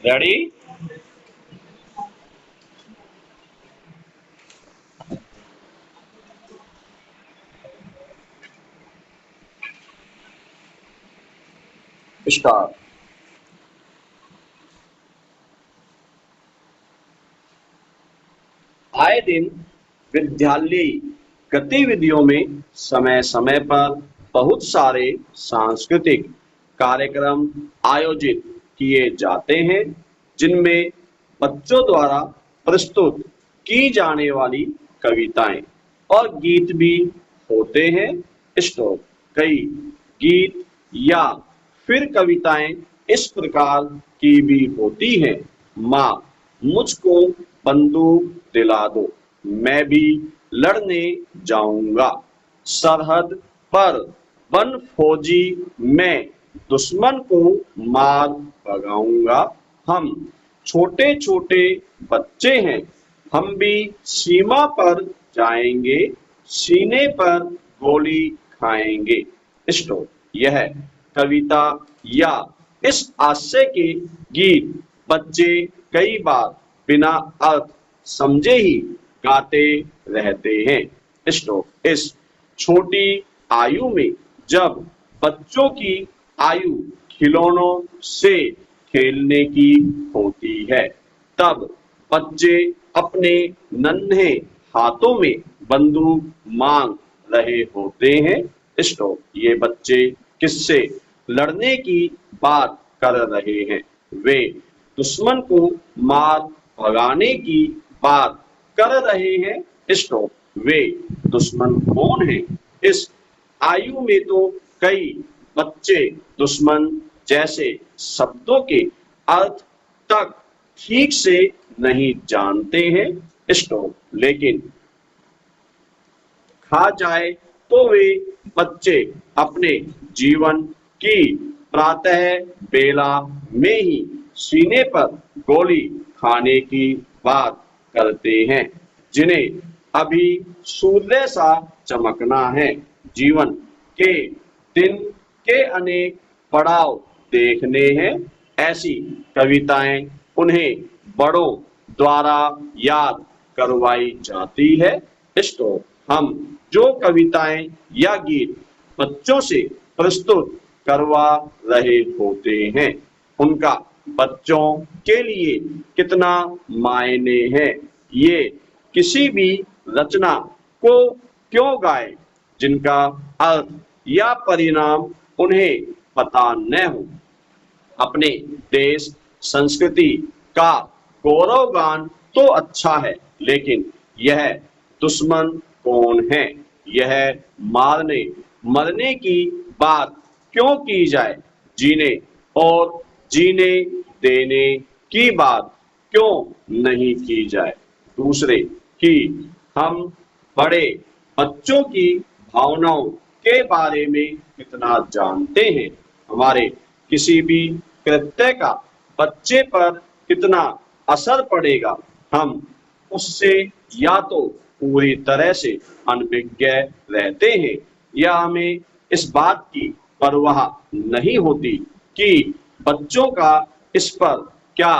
Ready? Start. आए दिन विद्यालयी गतिविधियों में समय समय पर बहुत सारे सांस्कृतिक कार्यक्रम आयोजित किए जाते हैं, जिनमें बच्चों द्वारा प्रस्तुत की जाने वाली कविताएं और गीत भी होते हैं। स्टॉप। कई गीत या फिर कविताएं इस प्रकार की भी होती हैं। माँ, मुझको बंदूक दिला दो, मैं भी लड़ने जाऊंगा। सरहद पर वन फौजी, मैं दुश्मन को मार भगाऊंगा। हम छोटे छोटे बच्चे हैं, हम भी सीमा पर जाएंगे, सीने पर गोली खाएंगे। स्टॉप। यह कविता या इस आशय के गीत बच्चे कई बार बिना अर्थ समझे ही गाते रहते हैं। स्टॉप। इस छोटी आयु में जब बच्चों की आयु खिलौनों से खेलने की होती है, तब बच्चे अपने नन्हे हाथों में बंदूक मांग रहे होते हैं। स्टॉप। ये बच्चे किससे लड़ने की बात कर रहे हैं? वे दुश्मन को मार भगाने की बात कर रहे हैं। स्टॉप। वे दुश्मन कौन है? इस आयु में तो कई बच्चे दुश्मन जैसे शब्दों के अर्थ तक ठीक से नहीं जानते हैं। स्टॉप। लेकिन खा जाए तो वे बच्चे अपने जीवन की प्रातः बेला में ही सीने पर गोली खाने की बात करते हैं, जिन्हें अभी सूर्य सा चमकना है। जीवन के दिन के अनेक पड़ाव देखने हैं। ऐसी कविताएं उन्हें बड़ों द्वारा याद करवाई जाती है। स्टॉप। हम जो कविताएं या गीत बच्चों से प्रस्तुत करवा रहे होते हैं, उनका बच्चों के लिए कितना मायने है, ये किसी भी रचना को क्यों गाए जिनका अर्थ या परिणाम उन्हें पता न हो। अपने देश संस्कृति का गौरवगान तो अच्छा है, लेकिन यह दुश्मन कौन है? यह मारने मरने की बात क्यों की जाए? जीने और जीने देने की बात क्यों नहीं की जाए? दूसरे कि हम बड़े बच्चों की भावनाओं के बारे में कितना जानते हैं? हमारे किसी भी कृत्य का बच्चे पर कितना असर पड़ेगा, हम उससे या तो पूरी तरह से अनभिज्ञ रहते हैं, या हमें इस बात की परवाह नहीं होती कि बच्चों का इस पर क्या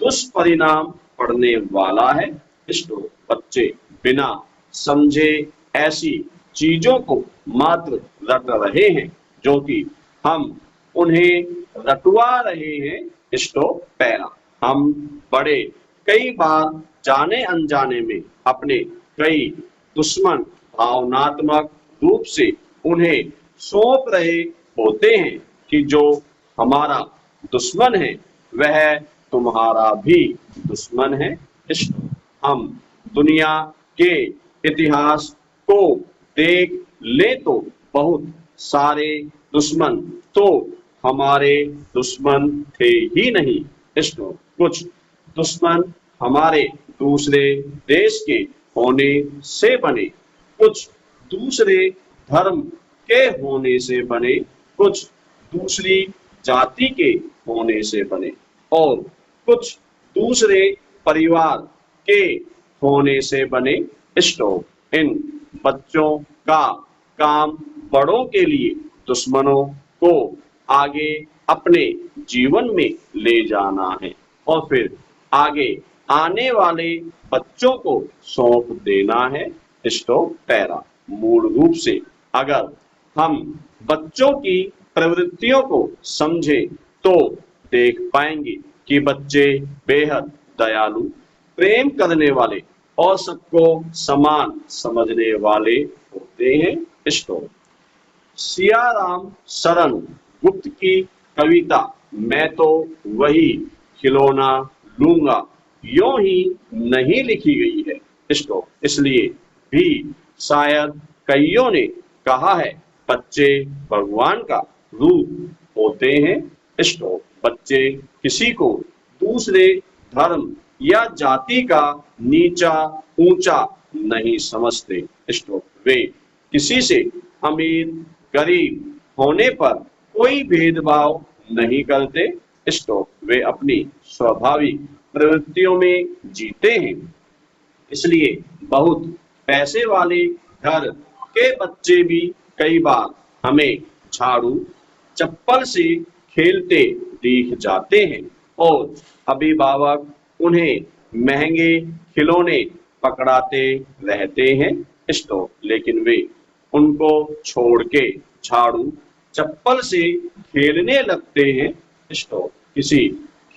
दुष्परिणाम पड़ने वाला है। इसको बच्चे बिना समझे ऐसी चीजों को मात्र रट रहे हैं, जो कि हम उन्हें रटवा रहे हैं। इसको पैरा हम बड़े कई बार जाने अनजाने में अपने कई दुश्मन भावनात्मक रूप से उन्हें सौंप रहे होते हैं कि जो हमारा दुश्मन है वह तुम्हारा भी दुश्मन है। हम दुनिया के इतिहास को देख ले तो बहुत सारे दुश्मन तो हमारे दुश्मन थे ही नहीं। इसको कुछ दुश्मन हमारे दूसरे देश के होने से बने, कुछ दूसरे धर्म के होने से बने, कुछ दूसरी जाति के होने से बने, और कुछ दूसरे परिवार के होने से बने। स्टॉप। इन बच्चों का काम बड़ों के लिए दुश्मनों को आगे अपने जीवन में ले जाना है और फिर आगे आने वाले बच्चों को सौंप देना है। Stop para. मूल रूप से अगर हम बच्चों की प्रवृत्तियों को समझें तो देख पाएंगे कि बच्चे बेहद दयालु, प्रेम करने वाले और सबको समान समझने वाले होते हैं। स्टॉप। सियाराम शरण गुप्त की कविता मैं तो वही खिलौना लूंगा यूं ही नहीं लिखी गई है। स्टॉप। इसलिए भी शायद कईयों ने कहा है बच्चे भगवान का रूप होते हैं। स्टॉप। बच्चे किसी को दूसरे धर्म या जाति का नीचा ऊंचा नहीं समझते। स्टॉप। वे किसी से अमीर गरीब होने पर कोई भेदभाव नहीं करते। स्टॉप। वे अपनी स्वाभाविक प्रवृत्तियों में जीते हैं। इसलिए बहुत पैसे वाले घर के बच्चे भी कई बार हमें झाड़ू चप्पल से खेलते दिख जाते हैं और अभिभावक उन्हें महंगे खिलौने पकड़ाते रहते हैं। स्टॉप। लेकिन वे उनको छोड़ के झाड़ू चप्पल से खेलने लगते हैं। स्टॉप। किसी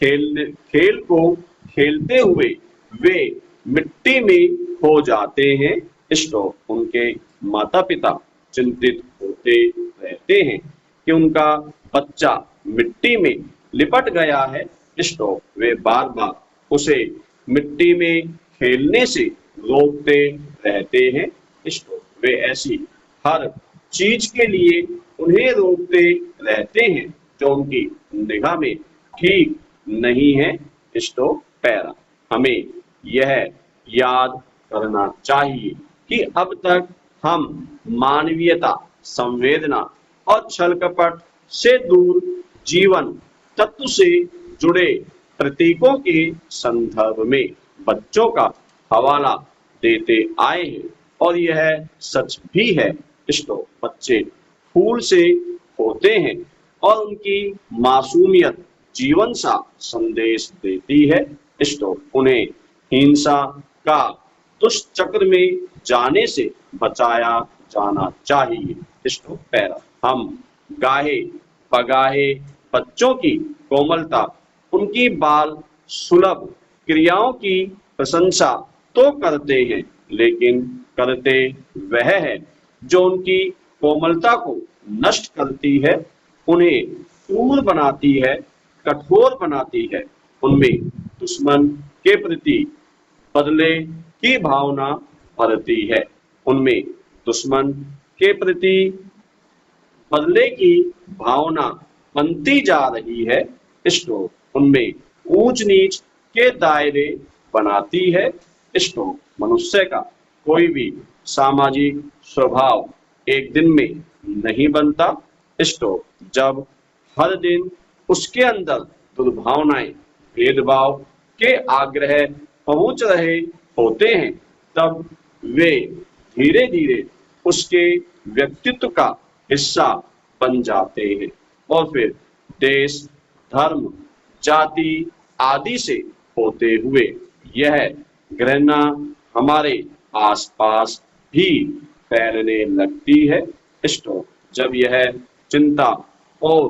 खेल को खेलते हुए वे मिट्टी में खो जाते हैं। स्टॉप। उनके माता पिता चिंतित होते रहते हैं कि उनका बच्चा मिट्टी में लिपट गया है। स्टॉप। वे बार बार उसे मिट्टी में खेलने से रोकते रहते हैं। स्टॉप। वे ऐसी हर चीज के लिए उन्हें रोकते रहते हैं जो उनकी निगाह में ठीक नहीं है। Stop para. हमें यह याद करना चाहिए कि अब तक हम मानवीयता, संवेदना और छल कपट से दूर जीवन तत्व से जुड़े प्रतीकों के संदर्भ में बच्चों का हवाला देते आए हैं और यह सच भी है। स्टॉप। बच्चे फूल से होते हैं और उनकी मासूमियत जीवन सा संदेश देती है। स्टॉप। उन्हें हिंसा का दुष्चक्र में जाने से बचाया जाना चाहिए। Stop para. हम गाहे पगाहे बच्चों की कोमलता, उनकी बाल सुलभ क्रियाओं की प्रशंसा तो करते हैं, लेकिन करते वह है जो उनकी कोमलता को नष्ट करती है, उन्हें क्रूर बनाती है, कठोर बनाती है। उनमें दुश्मन के प्रति बदले की भावना भरती है। उनमें दुश्मन के प्रति बदले की भावना बनती जा रही है। स्टॉप। उनमें ऊंच नीच के दायरे बनाती है। स्टॉप। मनुष्य का कोई भी सामाजिक स्वभाव एक दिन में नहीं बनता। स्टॉप। जब हर दिन उसके अंदर दुर्भावनाएं, भेदभाव के आग्रह पहुंच रहे होते हैं, तब वे धीरे धीरे उसके व्यक्तित्व का हिस्सा बन जाते हैं और फिर देश, धर्म, जाति आदि से होते हुए यह घृणा हमारे आसपास भी फैलने लगती है। स्टॉप। जब यह चिंता और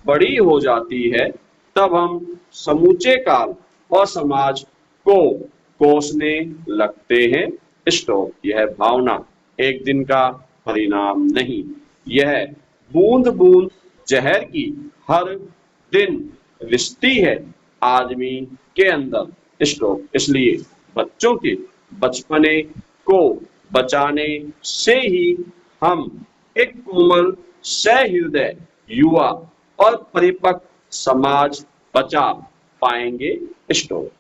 बड़ी हो जाती है, तब हम समूचे काल और समाज को कोसने लगते हैं। स्टॉप। यह भावना एक दिन का परिणाम नहीं, यह बूंद बूंद जहर की हर दिन रिश्ती है आदमी के अंदर। स्टॉप। इसलिए बच्चों के बचपने को बचाने से ही हम एक कोमल सहृदय युवा और परिपक्व समाज बचा पाएंगे। स्टॉप।